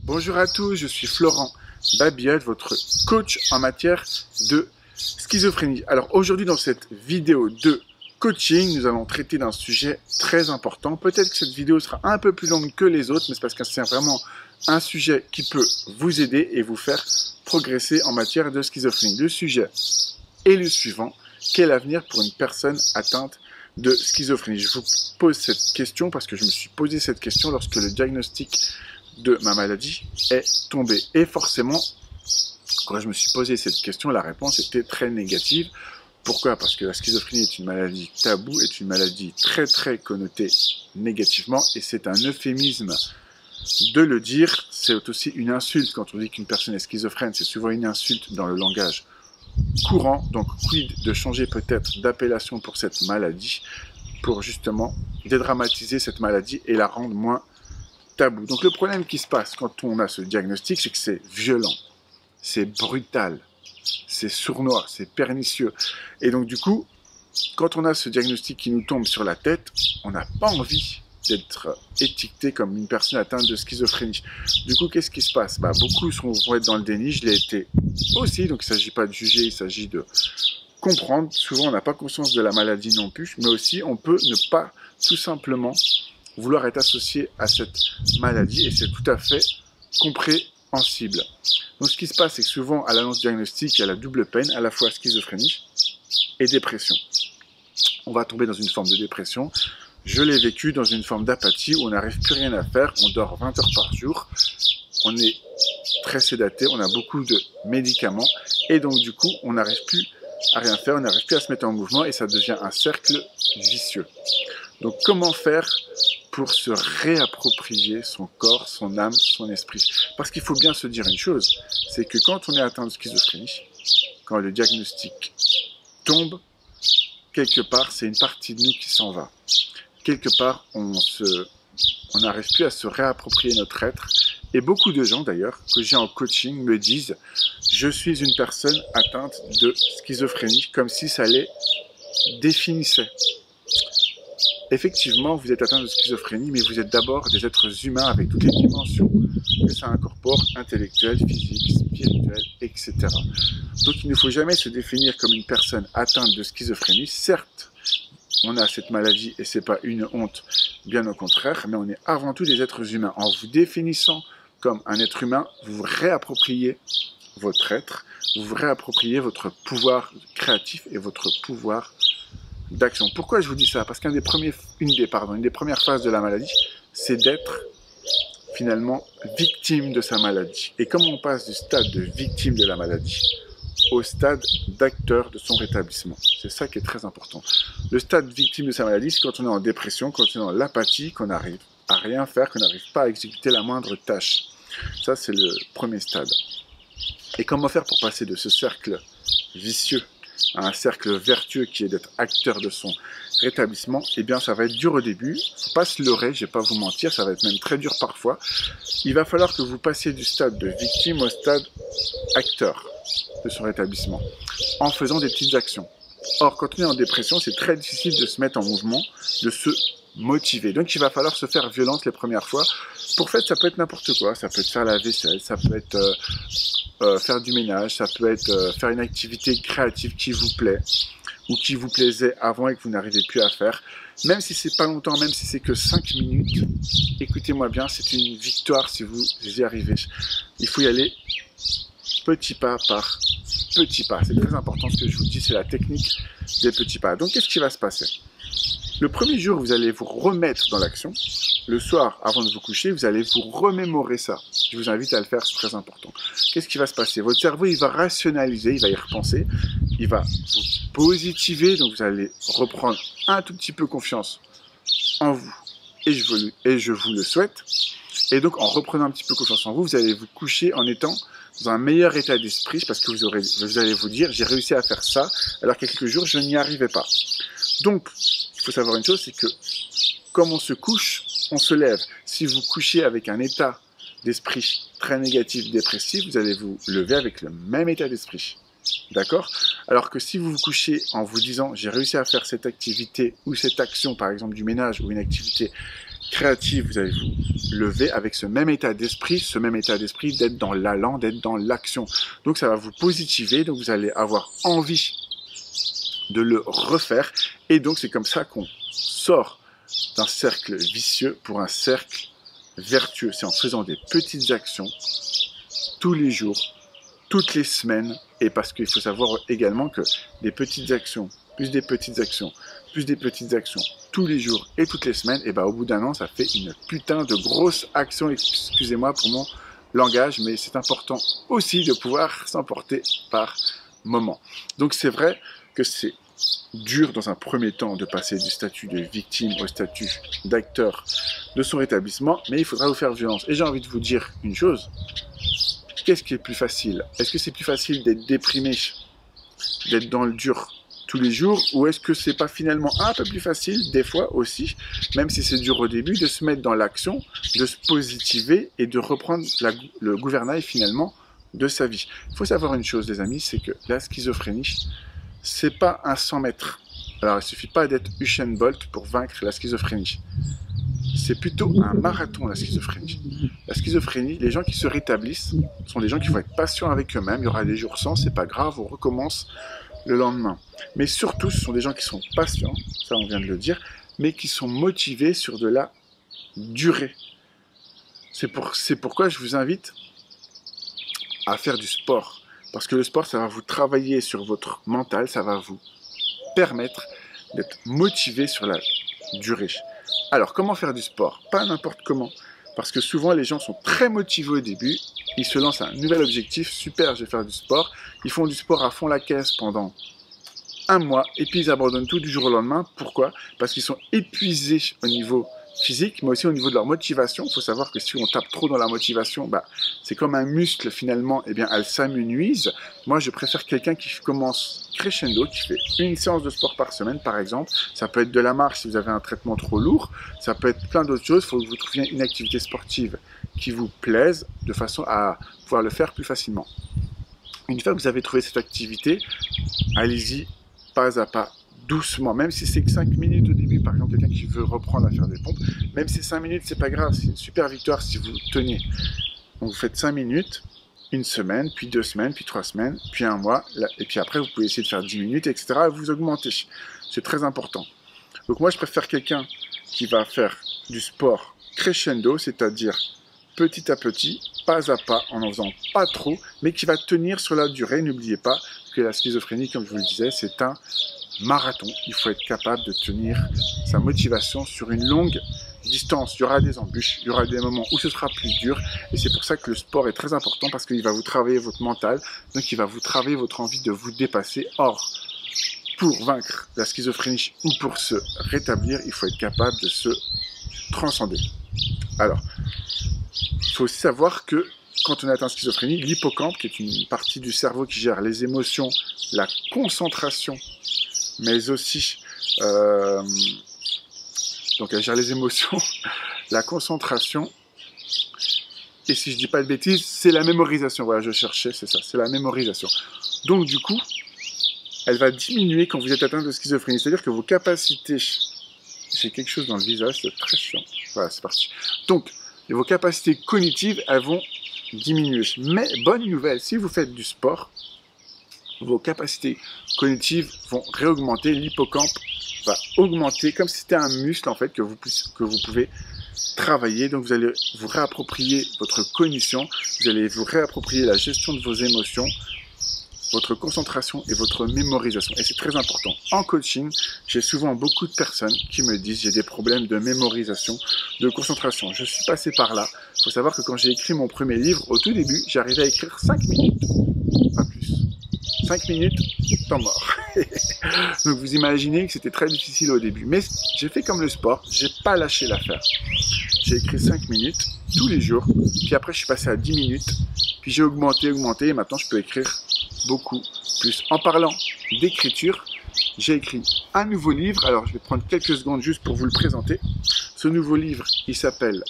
Bonjour à tous, je suis Florent Babiotte, votre coach en matière de schizophrénie. Alors aujourd'hui dans cette vidéo de coaching, nous allons traiter d'un sujet très important. Peut-être que cette vidéo sera un peu plus longue que les autres, mais c'est parce que c'est vraiment un sujet qui peut vous aider et vous faire progresser en matière de schizophrénie. Le sujet est le suivant: quel avenir pour une personne atteinte de schizophrénie? Je vous pose cette question parce que je me suis posé cette question lorsque le diagnostic de ma maladie est tombé. Et forcément, quand je me suis posé cette question, la réponse était très négative. Pourquoi? Parce que la schizophrénie est une maladie taboue, est une maladie très connotée négativement, et c'est un euphémisme de le dire. C'est aussi une insulte quand on dit qu'une personne est schizophrène, c'est souvent une insulte dans le langage courant. Donc quid de changer peut-être d'appellation pour cette maladie, pour justement dédramatiser cette maladie et la rendre moins tabou. Donc le problème qui se passe quand on a ce diagnostic, c'est que c'est violent, c'est brutal, c'est sournois, c'est pernicieux. Et donc du coup, quand on a ce diagnostic qui nous tombe sur la tête, on n'a pas envie d'être étiqueté comme une personne atteinte de schizophrénie. Du coup, qu'est-ce qui se passe? Beaucoup vont être dans le déni, je l'ai été aussi, donc il ne s'agit pas de juger, il s'agit de comprendre. Souvent, on n'a pas conscience de la maladie non plus, mais aussi on peut ne pas tout simplement vouloir être associé à cette maladie, et c'est tout à fait compréhensible. Donc ce qui se passe, c'est que souvent à l'annonce diagnostique, il y a la double peine, à la fois schizophrénie et dépression. On va tomber dans une forme de dépression. Je l'ai vécu dans une forme d'apathie où on n'arrive plus rien à faire, on dort 20 heures par jour, on est très sédaté, on a beaucoup de médicaments, et donc du coup on n'arrive plus à rien faire, on n'arrive plus à se mettre en mouvement, et ça devient un cercle vicieux. Donc comment faire pour se réapproprier son corps, son âme, son esprit? Parce qu'il faut bien se dire une chose, c'est que quand on est atteint de schizophrénie, quand le diagnostic tombe, quelque part, c'est une partie de nous qui s'en va. Quelque part, on n'arrive plus à se réapproprier notre être. Et beaucoup de gens, d'ailleurs, que j'ai en coaching, me disent « Je suis une personne atteinte de schizophrénie », comme si ça les définissait. Effectivement, vous êtes atteint de schizophrénie, mais vous êtes d'abord des êtres humains avec toutes les dimensions que ça incorpore, intellectuelles, physiques, spirituelles, etc. Donc il ne faut jamais se définir comme une personne atteinte de schizophrénie. Certes, on a cette maladie et ce n'est pas une honte, bien au contraire, mais on est avant tout des êtres humains. En vous définissant comme un être humain, vous vous réappropriez votre être, vous vous réappropriez votre pouvoir créatif et votre pouvoir d'action. Pourquoi je vous dis ça? Parce qu'une des premières phases de la maladie, c'est d'être finalement victime de sa maladie. Et comme on passe du stade de victime de la maladie au stade d'acteur de son rétablissement, c'est ça qui est très important. Le stade victime de sa maladie, c'est quand on est en dépression, quand on est dans l'apathie, qu'on n'arrive à rien faire, qu'on n'arrive pas à exécuter la moindre tâche. Ça, c'est le premier stade. Et comment faire pour passer de ce cercle vicieux à un cercle vertueux qui est d'être acteur de son rétablissement? Eh bien, ça va être dur au début. Il ne faut pas se leurrer, je ne vais pas vous mentir, ça va être même très dur parfois. Il va falloir que vous passiez du stade de victime au stade acteur de son rétablissement, en faisant des petites actions. Or, quand on est en dépression, c'est très difficile de se mettre en mouvement, de se motiver. Donc, il va falloir se faire violence les premières fois. Pour fait, ça peut être n'importe quoi. Ça peut être faire la vaisselle, ça peut être faire du ménage, ça peut être faire une activité créative qui vous plaît ou qui vous plaisait avant et que vous n'arrivez plus à faire. Même si c'est pas longtemps, même si c'est que 5 minutes, écoutez-moi bien, c'est une victoire si vous y arrivez. Il faut y aller petit pas par petit pas. C'est très important ce que je vous dis, c'est la technique des petits pas. Donc qu'est-ce qui va se passer? Le premier jour, vous allez vous remettre dans l'action. Le soir, avant de vous coucher, vous allez vous remémorer ça. Je vous invite à le faire, c'est très important. Qu'est-ce qui va se passer? Votre cerveau, il va rationaliser, il va y repenser, il va vous positiver, donc vous allez reprendre un tout petit peu confiance en vous, et je vous le souhaite. Et donc, en reprenant un petit peu confiance en vous, vous allez vous coucher en étant dans un meilleur état d'esprit, parce que vous allez vous dire, j'ai réussi à faire ça, alors qu'il y a quelques jours, je n'y arrivais pas. Donc, il faut savoir une chose, c'est que comme on se couche, on se lève. Si vous couchez avec un état d'esprit très négatif, dépressif, vous allez vous lever avec le même état d'esprit. D'accord? Alors que si vous vous couchez en vous disant « j'ai réussi à faire cette activité ou cette action, par exemple du ménage ou une activité créative, vous allez vous lever avec ce même état d'esprit d'être dans l'allant, d'être dans l'action. Donc ça va vous positiver, donc vous allez avoir envie de le refaire. Et donc c'est comme ça qu'on sort d'un cercle vicieux pour un cercle vertueux. C'est en faisant des petites actions tous les jours, toutes les semaines, et parce qu'il faut savoir également que des petites actions, plus des petites actions, plus des petites actions, tous les jours et toutes les semaines, et ben au bout d'un an, ça fait une putain de grosse action, excusez-moi pour mon langage, mais c'est important aussi de pouvoir s'emporter par moment. Donc c'est vrai que c'est dur dans un premier temps de passer du statut de victime au statut d'acteur de son rétablissement, mais il faudra vous faire violence. Et j'ai envie de vous dire une chose, qu'est-ce qui est plus facile? Est-ce que c'est plus facile d'être déprimé, d'être dans le dur tous les jours, ou est-ce que c'est pas finalement un peu plus facile, des fois aussi, même si c'est dur au début, de se mettre dans l'action, de se positiver et de reprendre le gouvernail finalement de sa vie. Il faut savoir une chose, les amis, c'est que la schizophrénie, c'est pas un 100 mètres. Alors, il suffit pas d'être Usain Bolt pour vaincre la schizophrénie. C'est plutôt un marathon, la schizophrénie. La schizophrénie, les gens qui se rétablissent sont des gens qui vont être patients avec eux-mêmes. Il y aura des jours sans, c'est pas grave, on recommence le lendemain. Mais surtout, ce sont des gens qui sont patients, ça on vient de le dire, mais qui sont motivés sur de la durée. C'est pourquoi je vous invite à faire du sport. Parce que le sport, ça va vous travailler sur votre mental, ça va vous permettre d'être motivé sur la durée. Alors, comment faire du sport? Pas n'importe comment. Parce que souvent, les gens sont très motivés au début. Ils se lancent un nouvel objectif. Super, je vais faire du sport. Ils font du sport à fond la caisse pendant un mois. Et puis, ils abandonnent tout du jour au lendemain. Pourquoi? Parce qu'ils sont épuisés au niveau physique, mais aussi au niveau de leur motivation. Il faut savoir que si on tape trop dans la motivation, c'est comme un muscle finalement, eh bien, elle s'amenuise. Moi, je préfère quelqu'un qui commence crescendo, qui fait une séance de sport par semaine, par exemple. Ça peut être de la marche si vous avez un traitement trop lourd. Ça peut être plein d'autres choses. Il faut que vous trouviez une activité sportive qui vous plaise, de façon à pouvoir le faire plus facilement. Une fois que vous avez trouvé cette activité, allez-y pas à pas, doucement, même si c'est que 5 minutes au début, par exemple quelqu'un qui veut reprendre à faire des pompes, même si 5 minutes c'est pas grave, c'est une super victoire si vous tenez. Donc vous faites 5 minutes, une semaine, puis 2 semaines, puis 3 semaines, puis un mois, et puis après vous pouvez essayer de faire 10 minutes, etc. et vous augmentez. C'est très important. Donc moi je préfère quelqu'un qui va faire du sport crescendo, c'est-à-dire petit à petit, pas à pas, en faisant pas trop, mais qui va tenir sur la durée. N'oubliez pas que la schizophrénie, comme je vous le disais, c'est un marathon. Il faut être capable de tenir sa motivation sur une longue distance. Il y aura des embûches, il y aura des moments où ce sera plus dur, et c'est pour ça que le sport est très important, parce qu'il va vous travailler votre mental, donc il va vous travailler votre envie de vous dépasser. Or, pour vaincre la schizophrénie ou pour se rétablir, il faut être capable de se transcender. Alors, il faut aussi savoir que quand on atteint schizophrénie, l'hippocampe, qui est une partie du cerveau qui gère les émotions, la concentration, mais aussi, donc elle gère les émotions, la concentration, et si je dis pas de bêtises, c'est la mémorisation. Voilà, je cherchais, c'est ça, c'est la mémorisation. Donc du coup, elle va diminuer quand vous êtes atteint de schizophrénie. C'est-à-dire que vos capacités, j'ai quelque chose dans le visage, c'est très chiant. Voilà, c'est parti. Donc, vos capacités cognitives, elles vont diminuer. Mais bonne nouvelle, si vous faites du sport, vos capacités cognitives vont réaugmenter, l'hippocampe va augmenter, comme si c'était un muscle en fait que vous pouvez travailler. Donc vous allez vous réapproprier votre cognition, vous allez vous réapproprier la gestion de vos émotions, votre concentration et votre mémorisation. Et c'est très important. En coaching, j'ai souvent beaucoup de personnes qui me disent j'ai des problèmes de mémorisation, de concentration. Je suis passé par là. Il faut savoir que quand j'ai écrit mon premier livre, au tout début, j'arrivais à écrire 5 minutes, pas plus. 5 minutes, temps mort. Donc vous imaginez que c'était très difficile au début. Mais j'ai fait comme le sport, j'ai pas lâché l'affaire. J'ai écrit 5 minutes tous les jours, puis après je suis passé à 10 minutes, puis j'ai augmenté, et maintenant je peux écrire beaucoup plus. En parlant d'écriture, j'ai écrit un nouveau livre. Alors je vais prendre quelques secondes juste pour vous le présenter. Ce nouveau livre, il s'appelle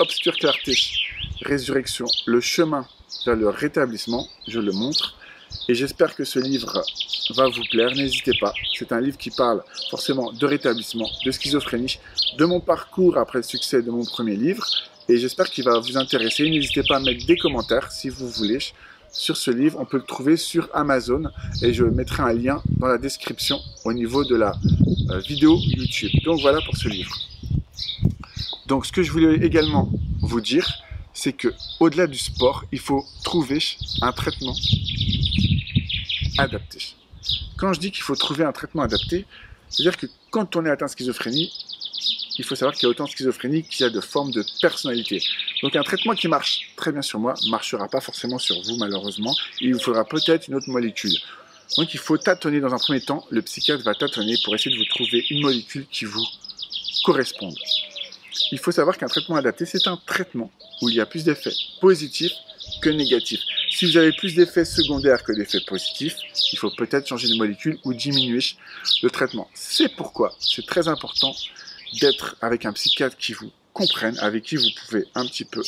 Obscure Clarté, Résurrection, le chemin vers le rétablissement. Je le montre. Et j'espère que ce livre va vous plaire, n'hésitez pas. C'est un livre qui parle forcément de rétablissement, de schizophrénie, de mon parcours après le succès de mon premier livre. Et j'espère qu'il va vous intéresser. N'hésitez pas à mettre des commentaires si vous voulez sur ce livre. On peut le trouver sur Amazon et je mettrai un lien dans la description au niveau de la vidéo YouTube. Donc voilà pour ce livre. Donc ce que je voulais également vous dire, c'est que au-delà du sport, il faut trouver un traitement adapté. Quand je dis qu'il faut trouver un traitement adapté, c'est-à-dire que quand on est atteint de schizophrénie, il faut savoir qu'il y a autant de schizophrénie qu'il y a de formes de personnalité. Donc un traitement qui marche très bien sur moi ne marchera pas forcément sur vous malheureusement. Il vous faudra peut-être une autre molécule. Donc il faut tâtonner dans un premier temps. Le psychiatre va tâtonner pour essayer de vous trouver une molécule qui vous corresponde. Il faut savoir qu'un traitement adapté, c'est un traitement où il y a plus d'effets positifs que négatifs. Si vous avez plus d'effets secondaires que d'effets positifs, il faut peut-être changer de molécule ou diminuer le traitement. C'est pourquoi c'est très important d'être avec un psychiatre qui vous comprenne, avec qui vous pouvez un petit peu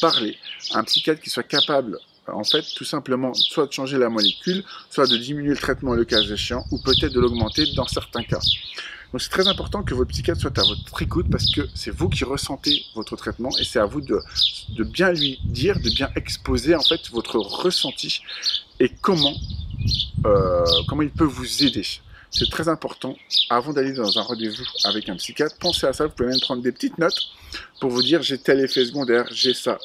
parler, un psychiatre qui soit capable, en fait, tout simplement, soit de changer la molécule, soit de diminuer le traitement le cas échéant, ou peut-être de l'augmenter dans certains cas. Donc c'est très important que votre psychiatre soit à votre écoute parce que c'est vous qui ressentez votre traitement et c'est à vous de bien lui dire, de bien exposer en fait votre ressenti et comment il peut vous aider. C'est très important, avant d'aller dans un rendez-vous avec un psychiatre, pensez à ça, vous pouvez même prendre des petites notes pour vous dire j'ai tel effet secondaire, j'ai ça,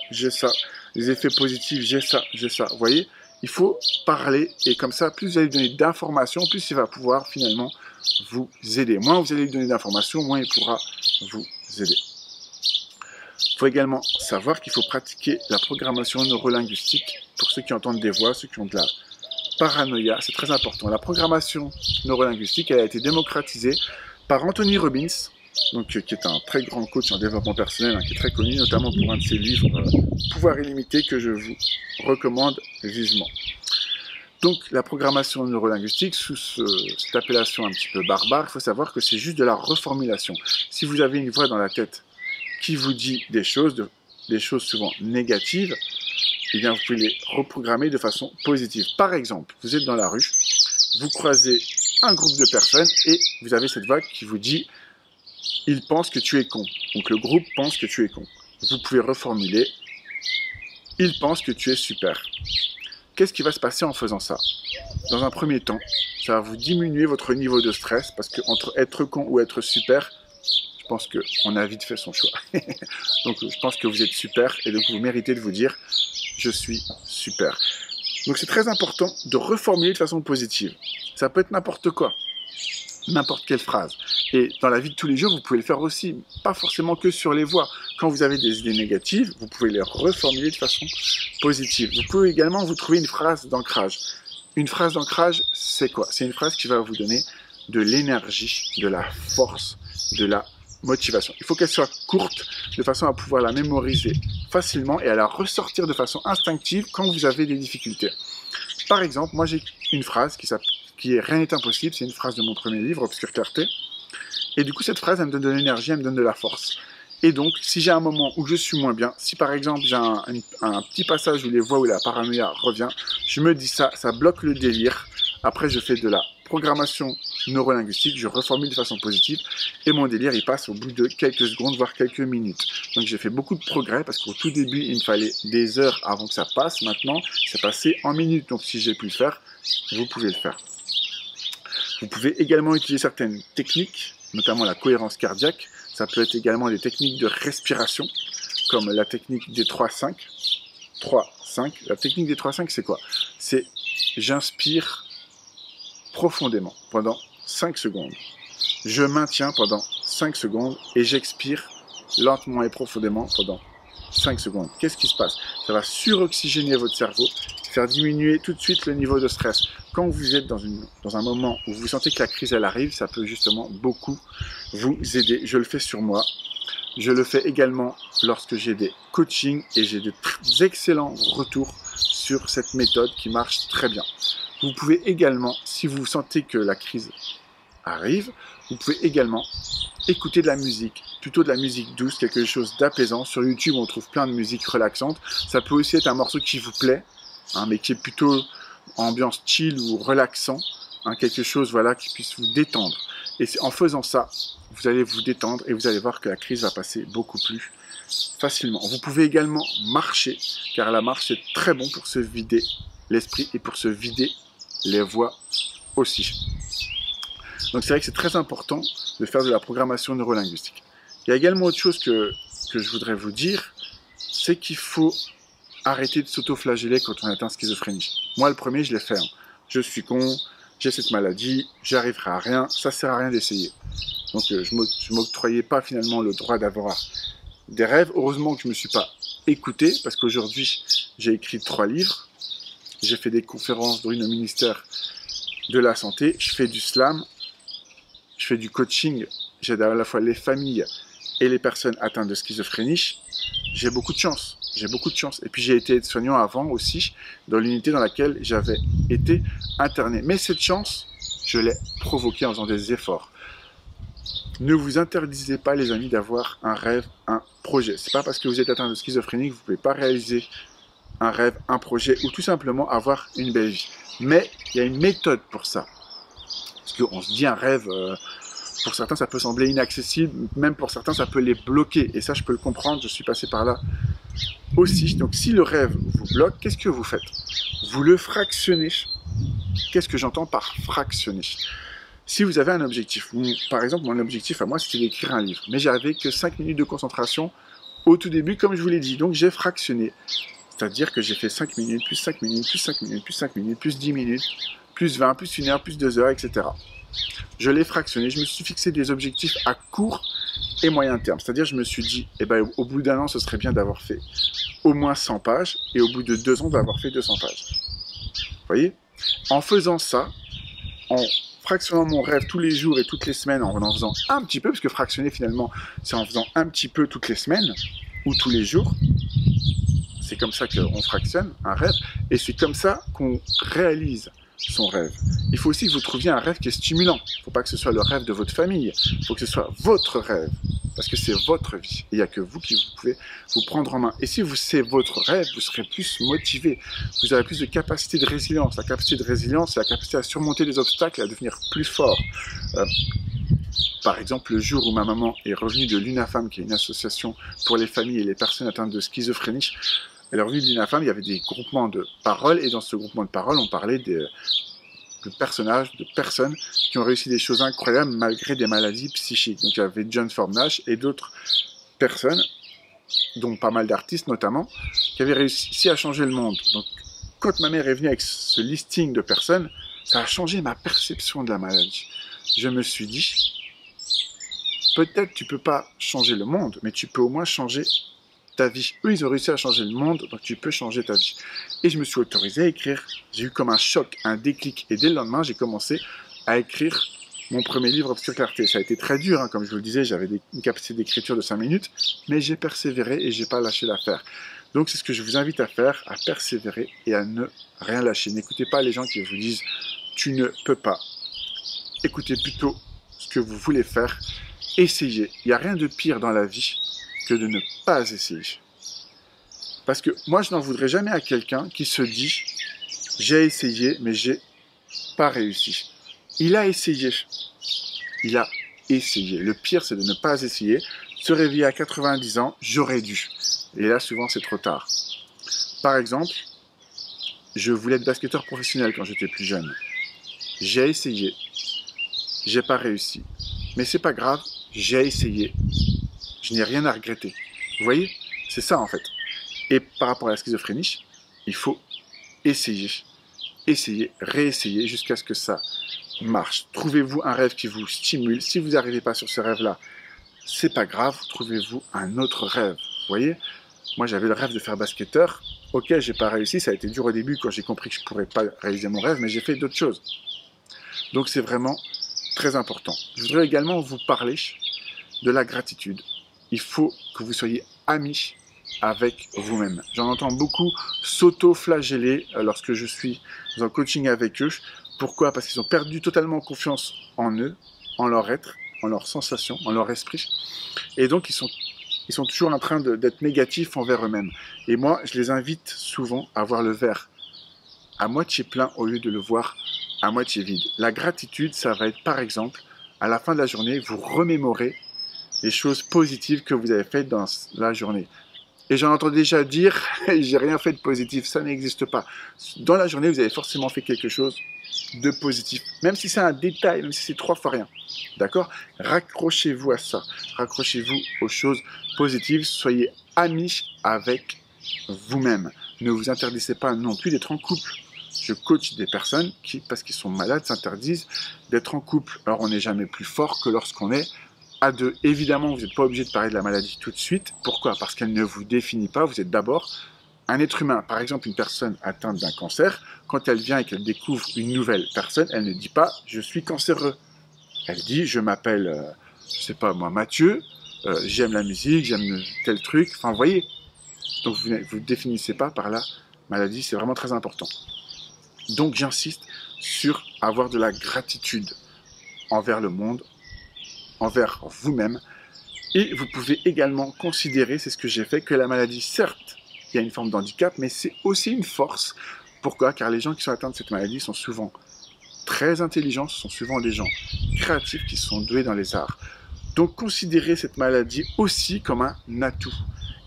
les effets positifs, j'ai ça. Vous voyez, il faut parler et comme ça, plus vous allez lui donner d'informations, plus il va pouvoir finalement vous aider. Moins vous allez lui donner d'informations, moins il pourra vous aider. Il faut également savoir qu'il faut pratiquer la programmation neurolinguistique pour ceux qui entendent des voix, ceux qui ont de la paranoïa, c'est très important. La programmation neurolinguistique, elle a été démocratisée par Anthony Robbins, donc, qui est un très grand coach en développement personnel, qui est très connu, notamment pour un de ses livres, Pouvoir illimité, que je vous recommande vivement. Donc, la programmation neurolinguistique, sous cette appellation un petit peu barbare, il faut savoir que c'est juste de la reformulation. Si vous avez une voix dans la tête qui vous dit des choses souvent négatives, eh bien, vous pouvez les reprogrammer de façon positive. Par exemple, vous êtes dans la rue, vous croisez un groupe de personnes et vous avez cette voix qui vous dit « Il pense que tu es con ». Donc, le groupe pense que tu es con. Vous pouvez reformuler « Il pense que tu es super ». Qu'est-ce qui va se passer en faisant ça? Dans un premier temps, ça va vous diminuer votre niveau de stress parce que entre être con ou être super, je pense qu'on a vite fait son choix. Donc, je pense que vous êtes super et donc vous méritez de vous dire « Je suis super ». Donc, c'est très important de reformuler de façon positive. Ça peut être n'importe quoi, n'importe quelle phrase. Et dans la vie de tous les jours, vous pouvez le faire aussi, pas forcément que sur les voix. Quand vous avez des idées négatives, vous pouvez les reformuler de façon positive. Vous pouvez également vous trouver une phrase d'ancrage. Une phrase d'ancrage, c'est quoi? C'est une phrase qui va vous donner de l'énergie, de la force, de la motivation. Il faut qu'elle soit courte, de façon à pouvoir la mémoriser facilement et à la ressortir de façon instinctive quand vous avez des difficultés. Par exemple, moi j'ai une phrase qui est « Rien n'est impossible », c'est une phrase de mon premier livre, Obscure Clarté. Et du coup, cette phrase, elle me donne de l'énergie, elle me donne de la force. Et donc, si j'ai un moment où je suis moins bien, si par exemple j'ai un petit passage où les voix ou la paranoïa revient, je me dis ça bloque le délire. Après, je fais de la programmation neurolinguistique, je reformule de façon positive et mon délire, il passe au bout de quelques secondes, voire quelques minutes. Donc, j'ai fait beaucoup de progrès parce qu'au tout début, il me fallait des heures avant que ça passe. Maintenant, c'est passé en minutes. Donc, si j'ai pu le faire, vous pouvez le faire. Vous pouvez également utiliser certaines techniques, notamment la cohérence cardiaque. Ça peut être également des techniques de respiration, comme la technique des 3-5. 3-5. La technique des 3-5, c'est quoi? C'est j'inspire profondément pendant 5 secondes. Je maintiens pendant 5 secondes et j'expire lentement et profondément pendant 5 secondes. Qu'est-ce qui se passe? Ça va suroxygéner votre cerveau, faire diminuer tout de suite le niveau de stress. Quand vous êtes dans un moment où vous sentez que la crise elle arrive, ça peut justement beaucoup vous aider. Je le fais sur moi. Je le fais également lorsque j'ai des coachings et j'ai d'excellents retours sur cette méthode qui marche très bien. Vous pouvez également, si vous sentez que la crise arrive, vous pouvez également écouter de la musique, plutôt de la musique douce, quelque chose d'apaisant. Sur YouTube, on trouve plein de musique relaxante. Ça peut aussi être un morceau qui vous plaît, mais qui est plutôt ambiance chill ou relaxant, hein, quelque chose voilà, qui puisse vous détendre. Et en faisant ça, vous allez vous détendre et vous allez voir que la crise va passer beaucoup plus facilement. Vous pouvez également marcher, car la marche est très bon pour se vider l'esprit et pour se vider les voies aussi. Donc c'est vrai que c'est très important de faire de la programmation neurolinguistique. Il y a également autre chose que je voudrais vous dire, c'est qu'il faut arrêter de s'auto-flageller quand on est atteint de schizophrénie. Moi, le premier, je l'ai fait. Hein. Je suis con, j'ai cette maladie, j'arriverai à rien, ça sert à rien d'essayer. Donc je ne m'octroyais pas finalement le droit d'avoir des rêves. Heureusement que je ne me suis pas écouté, parce qu'aujourd'hui, j'ai écrit 3 livres. J'ai fait des conférences dans le ministère de la Santé. Je fais du slam, je fais du coaching. J'aide à la fois les familles et les personnes atteintes de schizophrénie. J'ai beaucoup de chance. J'ai beaucoup de chance. Et puis j'ai été aide-soignant avant aussi, dans l'unité dans laquelle j'avais été interné. Mais cette chance, je l'ai provoquée en faisant des efforts. Ne vous interdisez pas, les amis, d'avoir un rêve, un projet. C'est pas parce que vous êtes atteint de schizophrénie que vous ne pouvez pas réaliser un rêve, un projet, ou tout simplement avoir une belle vie. Mais il y a une méthode pour ça. Parce qu'on se dit un rêve, pour certains ça peut sembler inaccessible, même pour certains ça peut les bloquer. Et ça je peux le comprendre, je suis passé par là aussi. Donc si le rêve vous bloque, qu'est-ce que vous faites? Vous le fractionnez. Qu'est-ce que j'entends par fractionner? Si vous avez un objectif, par exemple mon objectif à moi c'était d'écrire un livre, mais j'avais que 5 minutes de concentration au tout début comme je vous l'ai dit, donc j'ai fractionné. C'est-à-dire que j'ai fait 5 minutes, plus 5 minutes, plus 5 minutes, plus 5 minutes, plus 10 minutes, plus 20, plus 1 heure, plus 2 heures, etc. Je l'ai fractionné, je me suis fixé des objectifs à court et moyen terme. C'est-à-dire je me suis dit, eh ben, au bout d'1 an, ce serait bien d'avoir fait au moins 100 pages, et au bout de 2 ans, d'avoir fait 200 pages. Vous voyez? En faisant ça, en fractionnant mon rêve tous les jours et toutes les semaines, en faisant un petit peu, parce que fractionner finalement, c'est en faisant un petit peu toutes les semaines, ou tous les jours. C'est comme ça qu'on fractionne un rêve, et c'est comme ça qu'on réalise son rêve. Il faut aussi que vous trouviez un rêve qui est stimulant. Il ne faut pas que ce soit le rêve de votre famille, il faut que ce soit votre rêve, parce que c'est votre vie. Il n'y a que vous qui pouvez vous prendre en main. Et si c'est votre rêve, vous serez plus motivé, vous aurez plus de capacité de résilience. La capacité de résilience, c'est la capacité à surmonter les obstacles et à devenir plus fort. Par exemple, le jour où ma maman est revenue de l'UNAFAM, qui est une association pour les familles et les personnes atteintes de schizophrénie, elle est revenue de l'UNAFAM, il y avait des groupements de parole, et dans ce groupement de parole, on parlait de personnages, de personnes qui ont réussi des choses incroyables malgré des maladies psychiques. Donc il y avait John Fornash et d'autres personnes, dont pas mal d'artistes notamment, qui avaient réussi à changer le monde. Donc quand ma mère est venue avec ce listing de personnes, ça a changé ma perception de la maladie. Je me suis dit, peut-être tu peux pas changer le monde, mais tu peux au moins changer ta vie. Eux, ils ont réussi à changer le monde, donc tu peux changer ta vie. Et je me suis autorisé à écrire. J'ai eu comme un choc, un déclic, et dès le lendemain, j'ai commencé à écrire mon premier livre, Obscure Clarté. Ça a été très dur, hein, comme je vous le disais, j'avais une capacité d'écriture de 5 minutes, mais j'ai persévéré et j'ai pas lâché l'affaire. Donc c'est ce que je vous invite à faire, à persévérer et à ne rien lâcher. N'écoutez pas les gens qui vous disent « tu ne peux pas ». Écoutez plutôt ce que vous voulez faire, essayez. Il n'y a rien de pire dans la vie que de ne pas essayer. Parce que moi, je n'en voudrais jamais à quelqu'un qui se dit « j'ai essayé, mais j'ai pas réussi ». Il a essayé. Il a essayé. Le pire, c'est de ne pas essayer. Se réveiller à 90 ans, j'aurais dû. Et là, souvent, c'est trop tard. Par exemple, je voulais être basketteur professionnel quand j'étais plus jeune. J'ai essayé. J'ai pas réussi. Mais c'est pas grave, j'ai essayé. Je n'ai rien à regretter. Vous voyez? C'est ça en fait. Et par rapport à la schizophrénie, il faut essayer. Essayer, réessayer jusqu'à ce que ça marche. Trouvez-vous un rêve qui vous stimule. Si vous n'arrivez pas sur ce rêve-là, c'est pas grave, trouvez-vous un autre rêve. Vous voyez? Moi j'avais le rêve de faire basketteur. Ok, j'ai pas réussi, ça a été dur au début quand j'ai compris que je pourrais pas réaliser mon rêve, mais j'ai fait d'autres choses. Donc c'est vraiment très important. Je voudrais également vous parler de la gratitude. Il faut que vous soyez amis avec vous-même. J'en entends beaucoup s'auto-flageller lorsque je suis en coaching avec eux. Pourquoi? Parce qu'ils ont perdu totalement confiance en eux, en leur être, en leurs sensations, en leur esprit. Et donc, ils sont toujours en train d'être négatifs envers eux-mêmes. Et moi, je les invite souvent à voir le verre à moitié plein au lieu de le voir à moitié vide. La gratitude, ça va être par exemple, à la fin de la journée, vous remémorez les choses positives que vous avez faites dans la journée. Et j'en entends déjà dire, j'ai rien fait de positif, ça n'existe pas. Dans la journée, vous avez forcément fait quelque chose de positif. Même si c'est un détail, même si c'est 3 fois rien. D'accord? Raccrochez-vous à ça. Raccrochez-vous aux choses positives. Soyez amis avec vous-même. Ne vous interdisez pas non plus d'être en couple. Je coach des personnes qui, parce qu'ils sont malades, s'interdisent d'être en couple. Alors, on n'est jamais plus fort que lorsqu'on est à 2. Évidemment, vous n'êtes pas obligé de parler de la maladie tout de suite. Pourquoi? Parce qu'elle ne vous définit pas. Vous êtes d'abord un être humain. Par exemple, une personne atteinte d'un cancer, quand elle vient et qu'elle découvre une nouvelle personne, elle ne dit pas « je suis cancéreux ». Elle dit « je m'appelle, je sais pas moi, Mathieu, j'aime la musique, j'aime tel truc ». Enfin, vous voyez. Donc, vous ne définissez pas par la maladie. C'est vraiment très important. Donc, j'insiste sur avoir de la gratitude envers le monde, envers vous-même. Et vous pouvez également considérer, c'est ce que j'ai fait, que la maladie, certes, il y a une forme d'handicap, mais c'est aussi une force. Pourquoi? Car les gens qui sont atteints de cette maladie sont souvent très intelligents, ce sont souvent des gens créatifs qui sont doués dans les arts. Donc, considérez cette maladie aussi comme un atout.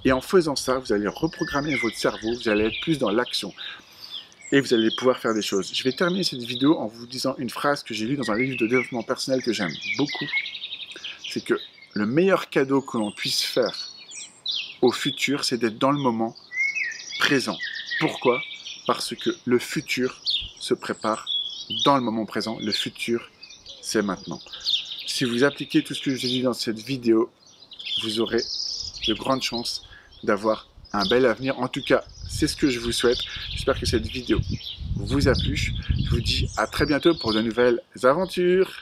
Et en faisant ça, vous allez reprogrammer votre cerveau, vous allez être plus dans l'action. Et vous allez pouvoir faire des choses. Je vais terminer cette vidéo en vous disant une phrase que j'ai lue dans un livre de développement personnel que j'aime beaucoup. C'est que le meilleur cadeau que l'on puisse faire au futur, c'est d'être dans le moment présent. Pourquoi? Parce que le futur se prépare dans le moment présent. Le futur, c'est maintenant. Si vous appliquez tout ce que je vous ai dit dans cette vidéo, vous aurez de grandes chances d'avoir un bel avenir. En tout cas, c'est ce que je vous souhaite. J'espère que cette vidéo vous a plu. Je vous dis à très bientôt pour de nouvelles aventures.